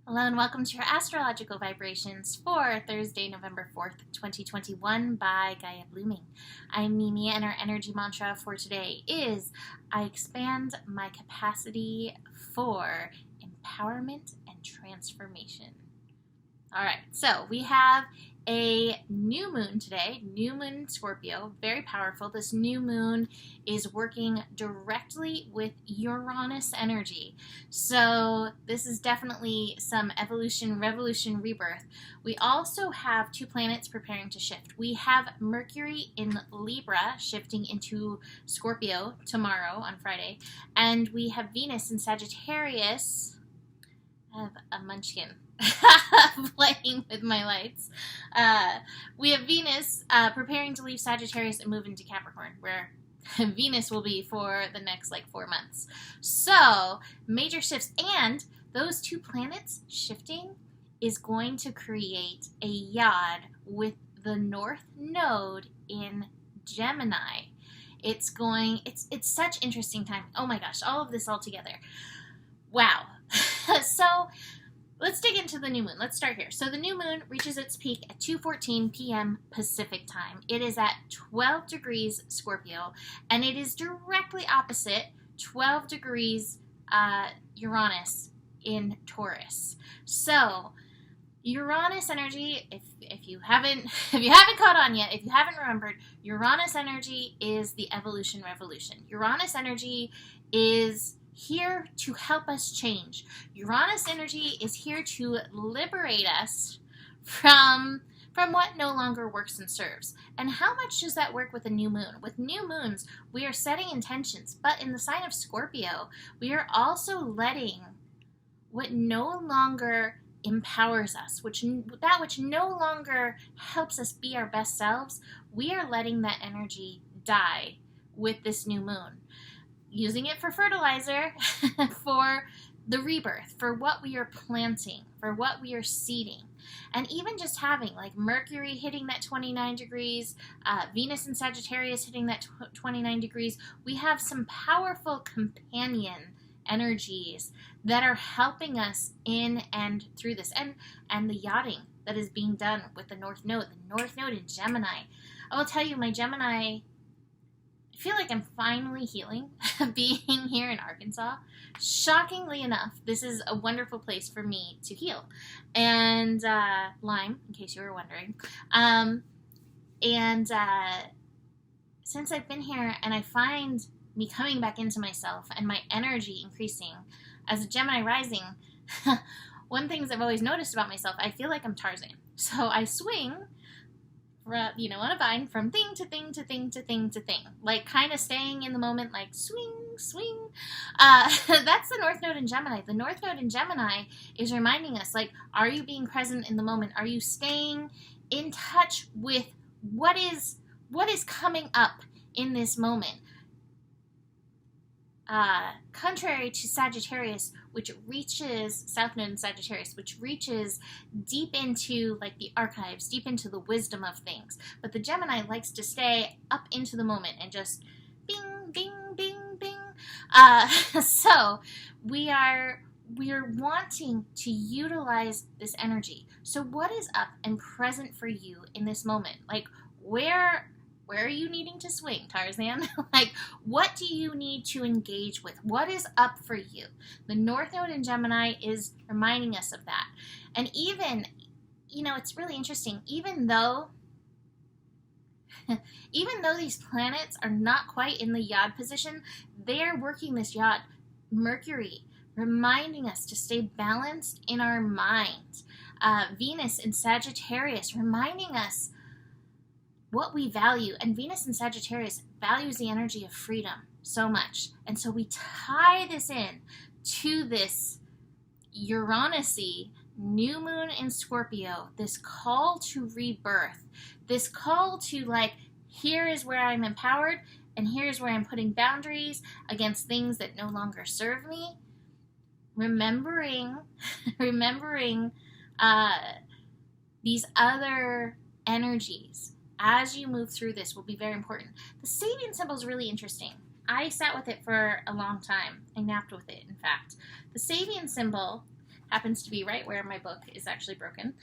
Hello and welcome to your astrological vibrations for Thursday, November 4th, 2021 by Gaia Blooming. I'm Mimi and our energy mantra for today is I expand my capacity for empowerment and transformation. All right, so we have a new moon today, new moon in Scorpio, very powerful. This new moon is working directly with Uranus energy. So this is definitely some evolution, revolution, rebirth. We also have two planets preparing to shift. We have Mercury in Libra shifting into Scorpio tomorrow on Friday, and we have Venus in Sagittarius. I have a munchkin playing with my lights. We have Venus preparing to leave Sagittarius and move into Capricorn, where Venus will be for the next 4 months. So, major shifts. And those two planets shifting is going to create a yod with the North Node in Gemini. It's such interesting time. Oh my gosh, all of this all together. Wow. So, let's dig into the new moon. Let's start here. So the new moon reaches its peak at 2:14 p.m. Pacific time. It is at 12 degrees Scorpio, and it is directly opposite 12 degrees Uranus in Taurus. So Uranus energy, if you haven't caught on yet, if you haven't remembered, Uranus energy is the evolution revolution. Uranus energy is here to help us change. Uranus energy is here to liberate us from what no longer works and serves. And how much does that work with a new moon? With new moons, we are setting intentions, but in the sign of Scorpio, we are also letting what no longer empowers us, which no longer helps us be our best selves, we are letting that energy die with this new moon. Using it for fertilizer, for the rebirth, for what we are planting, for what we are seeding. And even just having Mercury hitting that 29 degrees, Venus and Sagittarius hitting that 29 degrees, we have some powerful companion energies that are helping us in and through this. And the yachting that is being done with the North Node in Gemini. I will tell you, my Gemini, I feel like I'm finally healing being here in Arkansas. Shockingly enough, this is a wonderful place for me to heal. And Lyme, in case you were wondering. Since I've been here and I find me coming back into myself and my energy increasing as a Gemini rising, one thing I've always noticed about myself, I feel like I'm Tarzan. So I swing on a vine from thing to thing to thing to thing to thing, kind of staying in the moment, swing, swing. That's the North Node in Gemini. The North Node in Gemini is reminding us, are you being present in the moment? Are you staying in touch with what is coming up in this moment? Contrary to Sagittarius, which reaches, South Node in Sagittarius, which reaches deep into the archives, deep into the wisdom of things. But the Gemini likes to stay up into the moment and just bing, bing, bing, bing. So we are wanting to utilize this energy. So what is up and present for you in this moment? Where are you needing to swing, Tarzan? What do you need to engage with? What is up for you? The North Node in Gemini is reminding us of that. And even, it's really interesting, even though these planets are not quite in the yod position, they are working this yod. Mercury, reminding us to stay balanced in our mind. Venus in Sagittarius, reminding us what we value. And Venus in Sagittarius values the energy of freedom so much. And so we tie this in to this Uranus-y new moon in Scorpio, this call to rebirth, this call to here is where I'm empowered and here's where I'm putting boundaries against things that no longer serve me. Remembering these other energies as you move through this will be very important. The Sabian symbol is really interesting. I sat with it for a long time. I napped with it, in fact. The Sabian symbol happens to be right where my book is actually broken.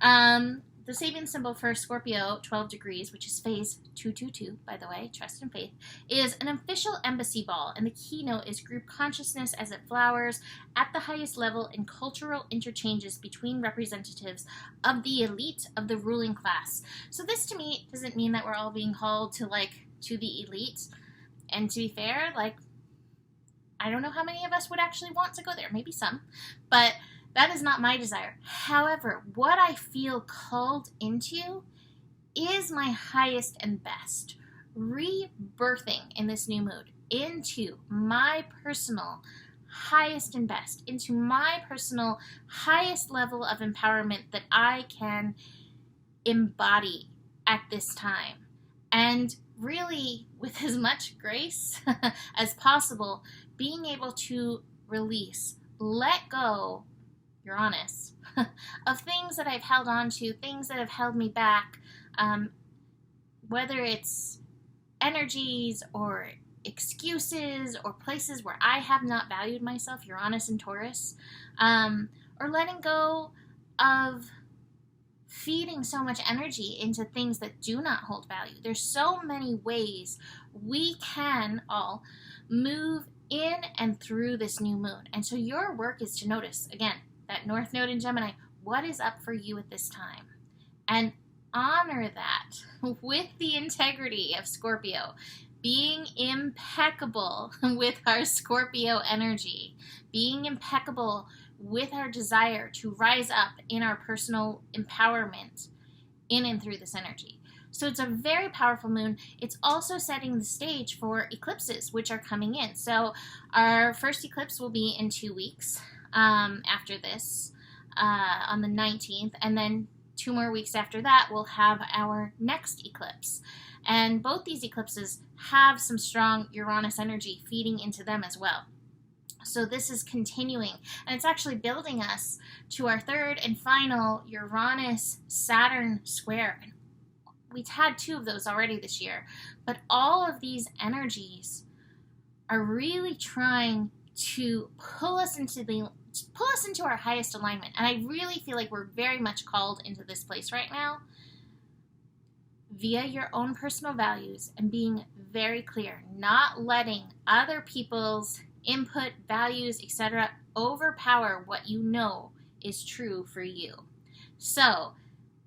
The saving symbol for Scorpio, 12 degrees, which is phase 222, by the way, trust and faith, is an official embassy ball, and the keynote is group consciousness as it flowers at the highest level in cultural interchanges between representatives of the elite of the ruling class. So this, to me, doesn't mean that we're all being hauled to the elite. And to be fair, I don't know how many of us would actually want to go there. Maybe some, but that is not my desire. However, what I feel called into is my highest and best. Rebirthing in this new mood into my personal highest and best, into my personal highest level of empowerment that I can embody at this time. And really, with as much grace as possible, being able to release, let go, Uranus, of things that I've held on to, things that have held me back, whether it's energies or excuses or places where I have not valued myself, Uranus and Taurus, or letting go of feeding so much energy into things that do not hold value. There's so many ways we can all move in and through this new moon. And so your work is to notice, again, that North Node in Gemini, what is up for you at this time? And honor that with the integrity of Scorpio, being impeccable with our Scorpio energy, being impeccable with our desire to rise up in our personal empowerment in and through this energy. So it's a very powerful moon. It's also setting the stage for eclipses, which are coming in. So our first eclipse will be in 2 weeks after this, on the 19th, and then 2 more weeks after that, we'll have our next eclipse. And both these eclipses have some strong Uranus energy feeding into them as well. So this is continuing, and it's actually building us to our third and final Uranus-Saturn square. And we've had 2 of those already this year, but all of these energies are really trying to pull us into our highest alignment. And I really feel like we're very much called into this place right now via your own personal values and being very clear, not letting other people's input, values, etc. overpower what you know is true for you. So,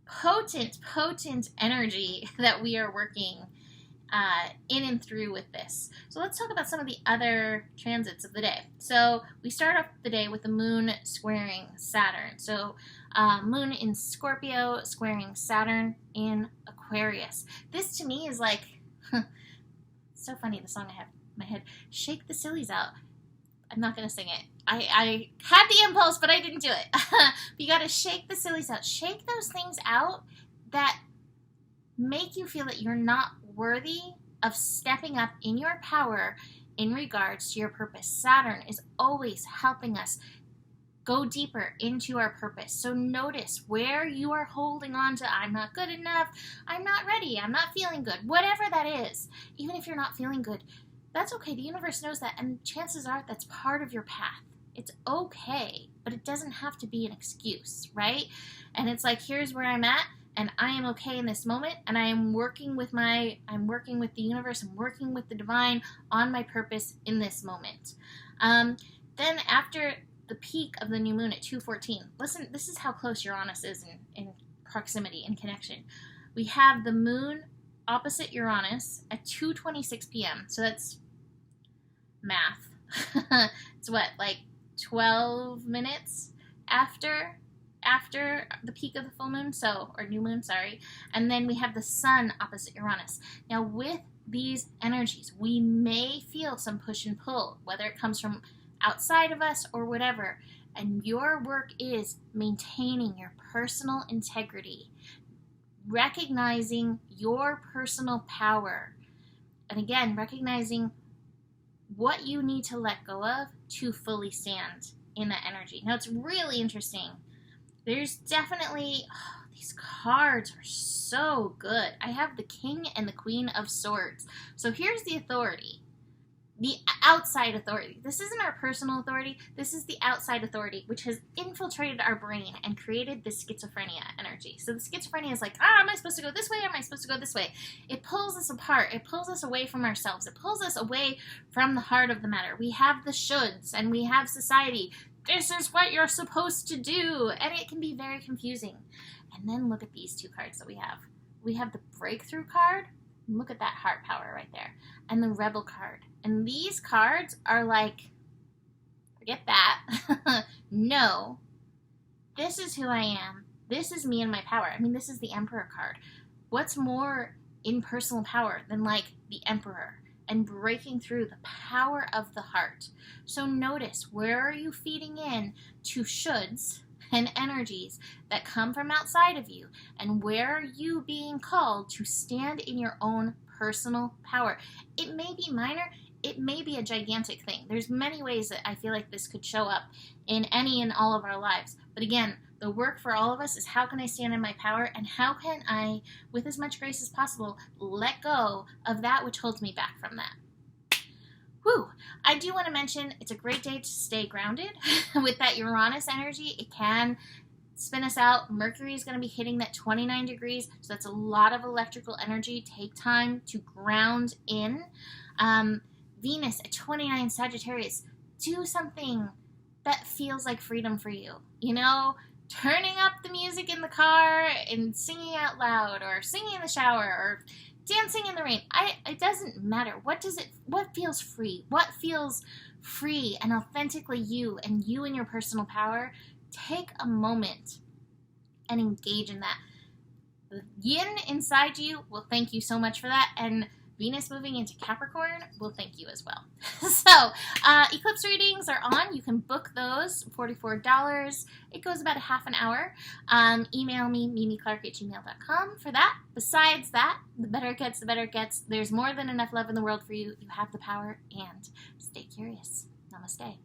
potent energy that we are working in and through with this. So let's talk about some of the other transits of the day. So we start off the day with the moon squaring Saturn. So moon in Scorpio squaring Saturn in Aquarius. This to me is like, so funny, the song I have in my head, Shake the Sillies Out. I'm not going to sing it. I had the impulse, but I didn't do it. But you got to shake the sillies out. Shake those things out that make you feel that you're not worthy of stepping up in your power in regards to your purpose. Saturn is always helping us go deeper into our purpose. So notice where you are holding on to, I'm not good enough, I'm not ready, I'm not feeling good, whatever that is. Even if you're not feeling good, that's okay. The universe knows that, and chances are that's part of your path. It's okay, but it doesn't have to be an excuse, right? And it's like, here's where I'm at, and I am okay in this moment, and I'm working with the universe, I'm working with the divine on my purpose in this moment. Then after the peak of the new moon at 2:14, listen, this is how close Uranus is in proximity and connection. We have the moon opposite Uranus at 2:26 p.m. So that's math. It's what, like 12 minutes after the peak of the full moon, or new moon, sorry. And then we have the sun opposite Uranus. Now with these energies, we may feel some push and pull, whether it comes from outside of us or whatever. And your work is maintaining your personal integrity, recognizing your personal power, and again, recognizing what you need to let go of to fully stand in that energy. Now, it's really interesting. There's definitely, these cards are so good. I have the King and the Queen of Swords. So here's the authority. the outside authority. This isn't our personal authority. This is the outside authority, which has infiltrated our brain and created this schizophrenia energy. So the schizophrenia is like, am I supposed to go this way? Am I supposed to go this way? It pulls us apart. It pulls us away from ourselves. It pulls us away from the heart of the matter. We have the shoulds and we have society. This is what you're supposed to do. And it can be very confusing. And then look at these two cards that we have. We have the breakthrough card. Look at that heart power right there. And the rebel card. And these cards are like, forget that. No, this is who I am. This is me and my power. I mean, this is the Emperor card. What's more impersonal power than like the Emperor and breaking through the power of the heart? So notice, where are you feeding in to shoulds and energies that come from outside of you? And where are you being called to stand in your own personal power? It may be minor, it may be a gigantic thing. There's many ways that I feel like this could show up in any and all of our lives. But again, the work for all of us is, how can I stand in my power, and how can I, with as much grace as possible, let go of that which holds me back from that. Whew. I do want to mention, it's a great day to stay grounded. With that Uranus energy, it can spin us out. Mercury is going to be hitting that 29 degrees, so that's a lot of electrical energy. Take time to ground in. Venus at 29 Sagittarius, do something that feels like freedom for you. You know, turning up the music in the car and singing out loud, or singing in the shower, or dancing in the rain. It doesn't matter. What feels free? What feels free and authentically you and your personal power? Take a moment and engage in that. The yin inside you will thank you so much for that, and Venus moving into Capricorn will thank you as well. So, eclipse readings are on. You can book those, $44. It goes about a half an hour. Email me, mimiclark@gmail.com for that. Besides that, the better it gets, the better it gets. There's more than enough love in the world for you. You have the power, and stay curious. Namaste.